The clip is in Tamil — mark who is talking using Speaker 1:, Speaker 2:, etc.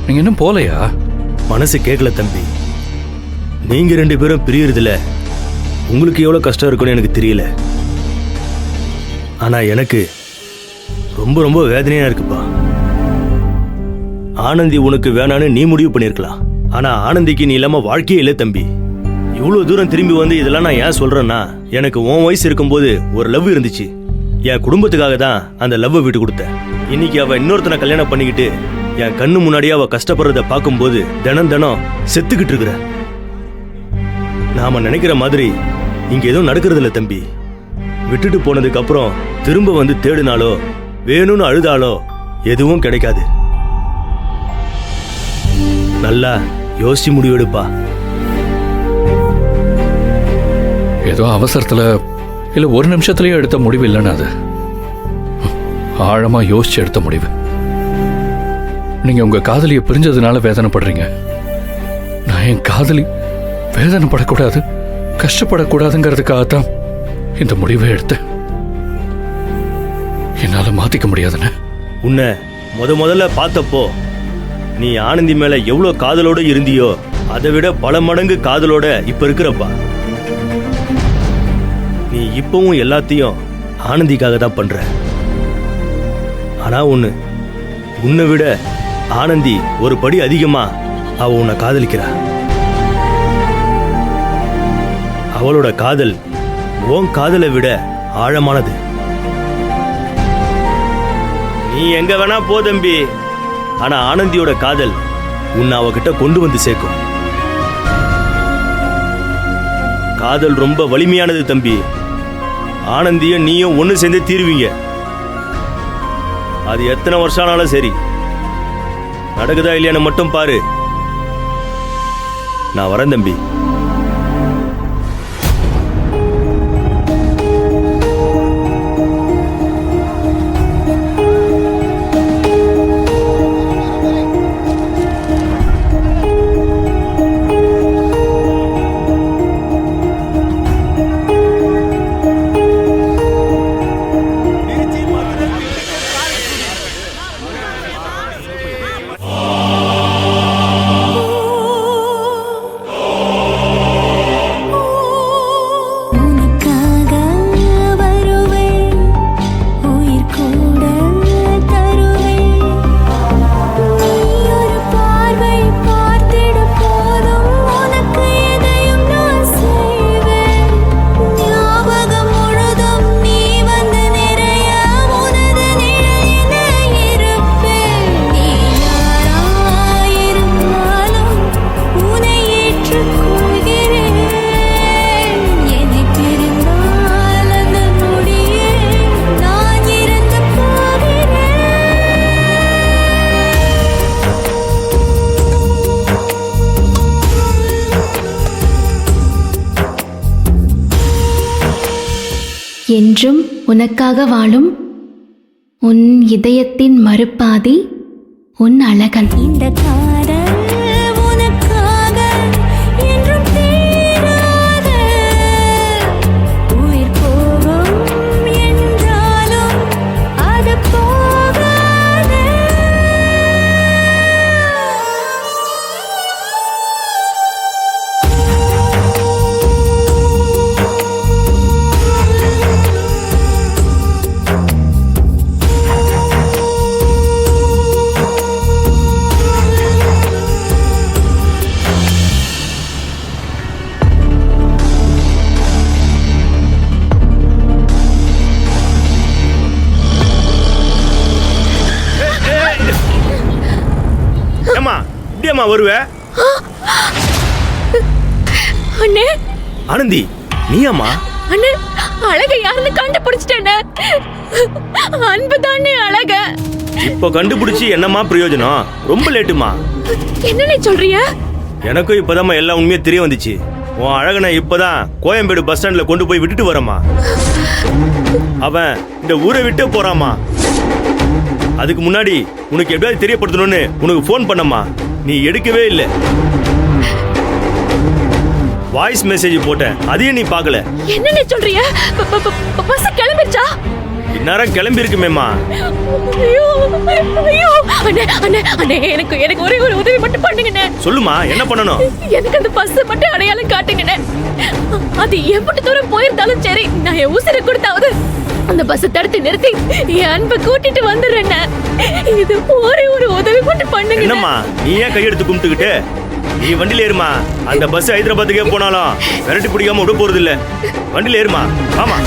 Speaker 1: நீங்க இன்னும் போலையா?
Speaker 2: மனசு கேட்கல தம்பி. நீங்க 2 பேரும் பிரியறதுல உங்களுக்கு எவ்வளவு கஷ்டம் இருக்குன்னு எனக்கு தெரியல. ஆனா எனக்கு ரொம்ப ரொம்ப வேதனையா இருக்குப்பா. ஆனந்தி உனக்கு வேணான்னு நீ முடிவு பண்ணிருக்கலாம். ஆனா ஆனந்திக்கு நீ இல்லாம வாழ்க்கையே இல்லை தம்பி. இவ்வளவு தூரம் திரும்பி வந்து இதெல்லாம் நான் ஏன் சொல்றேன்னா, எனக்கு உன் வயசு இருக்கும்போது ஒரு லவ் இருந்துச்சு. என் குடும்பத்துக்காக தான் அந்த லவ்வை விட்டு கொடுத்தேன். இன்னைக்கு அவ இன்னொருத்தனை கல்யாணம் பண்ணிக்கிட்டு என் கண்ணு முன்னாடியே அவ கஷ்டப்படுறத பார்க்கும்போது தினம் தினம் செத்துக்கிட்டு இருக்கிற. நாம நினைக்கிற மாதிரி இங்க எதுவும் நடக்கிறது இல்ல தம்பி. விட்டுட்டு போனதுக்கு அப்புறம் திரும்ப வந்து தேடினாலோ வேணும்னு அழுதாலோ எதுவும் கிடைக்காது. நல்லா யோசிச்சு முடிவெடுப்பா.
Speaker 1: ஏதோ அவசரத்துல இல்ல ஒரு நிமிஷத்துலயே எடுத்த முடிவு இல்லைன்னா அது ஆழமா யோசிச்சு எடுத்த முடிவு. நீங்க உங்க காதலியை பிரிஞ்சதுனால வேதனைப்படுறீங்க. நான் என் காதலி வேதனைப்படக்கூடாது, கஷ்டப்படக்கூடாதுங்கிறதுக்காகத்தான் இந்த முடிவை எடுத்தேன். என்னால மாத்திக்க முடியாதுன்னு.
Speaker 2: உன்னை முதல்ல பார்த்தப்போ நீ ஆனந்தி மேல எவ்வளவு காதலோட இருந்தியோ அதை விட பல மடங்கு காதலோட இப்ப இருக்கிறப்பா. நீ இப்பவும் எல்லாத்தையும் ஆனந்திக்காக தான் பண்ற. ஆனா உன்னை விட ஆனந்தி ஒரு படி அதிகமா அவ உன்னை காதலிக்கிறா. அவளோட காதல் உன் காதலை விட ஆழமானது. நீ எங்க வேணா போ தம்பி. ஆனா ஆனந்தியோட காதல் உன்னை அவகிட்ட கொண்டு வந்து சேர்க்கும். காதல் ரொம்ப வலிமையானது தம்பி. ஆனந்தியும் நீயும் ஒண்ணு சேர்ந்து தீருவீங்க. அது எத்தனை வருஷம் ஆனாலும் சரி. நடக்குதா இல்லையான்னு மட்டும் பாரு. நான் வரேன் தம்பி.
Speaker 3: என்றும் உனக்காக வாழும் உன் இதயத்தின் மறுபாதி உன் அழகன். இந்த காதல் உனக்காக என்றும் தீராத உயிர் போகும் என்றாலும் அது போகாது.
Speaker 2: வருவ
Speaker 4: அண்ணே.
Speaker 2: ஆனந்தி நீயாமா?
Speaker 4: அண்ணே அழக யாருன்னு கண்டுபிடிச்சிட்டேனே. அன்பு தானே அழக.
Speaker 2: இப்போ கண்டுபிடிச்சி என்னமா பிரயோஜனம்? ரொம்ப லேட்டுமா.
Speaker 4: என்ன சொல்றிய?
Speaker 2: எனக்கும் இப்பதான் எல்லா உண்மையே தெரிய வந்துச்சு. உன் அழகனை இப்பதான் கோயம்பேடு பஸ் ஸ்டாண்ட்ல கொண்டு போய் விட்டுட்டு வரமா. அவன் இந்த ஊரை விட்டு போறாமா. அதுக்கு முன்னாடி உனக்கு எப்படியாவது தெரியப்படுத்தணும்னு உனக்கு போன் பண்ணமா. நீ எடுக்கவே இல்லை. வாய்ஸ் மெசேஜ் போட்டேன், அதையும் நீ பார்க்கல.
Speaker 4: என்ன சொல்றிய? பஸ் கிளம்பிடுச்சா?
Speaker 2: இந்நேரம் கிளம்பி இருக்குமேம்மா.
Speaker 4: ஐயோ ஐயோ அண்ணே அண்ணே அண்ணே எனக்கு எனக்கு ஒரே ஒரு உதவி மட்டும் பண்ணுங்கண்ணே.
Speaker 2: சொல்லுமா, என்ன பண்ணணும்?
Speaker 4: எனக்கு அந்த பஸ் மட்டும் அடையாளம் காட்டுங்கண்ணே. அது எப்படி தூரம் போயிருந்தாலும் சரி, நான் என் உசிரை கொடுத்தாவது அந்த பஸ் தடுத்து நிறுத்தி என் அன்பை கூட்டிட்டு வந்துடுறேண்ணே. இது ஒரே ஒரு உதவி மட்டும் பண்ணுங்க.
Speaker 2: என்னம்மா நீ ஏன் கையெடுத்து கும்பிட்டுக்கிட்டு? நீ வண்டியில ஏறுமா. அந்த பஸ் ஹைதராபாத்துக்கே போனாலும் விரட்டி பிடிக்காம விட போறது இல்ல. வண்டியில ஏறுமா. ஆமா.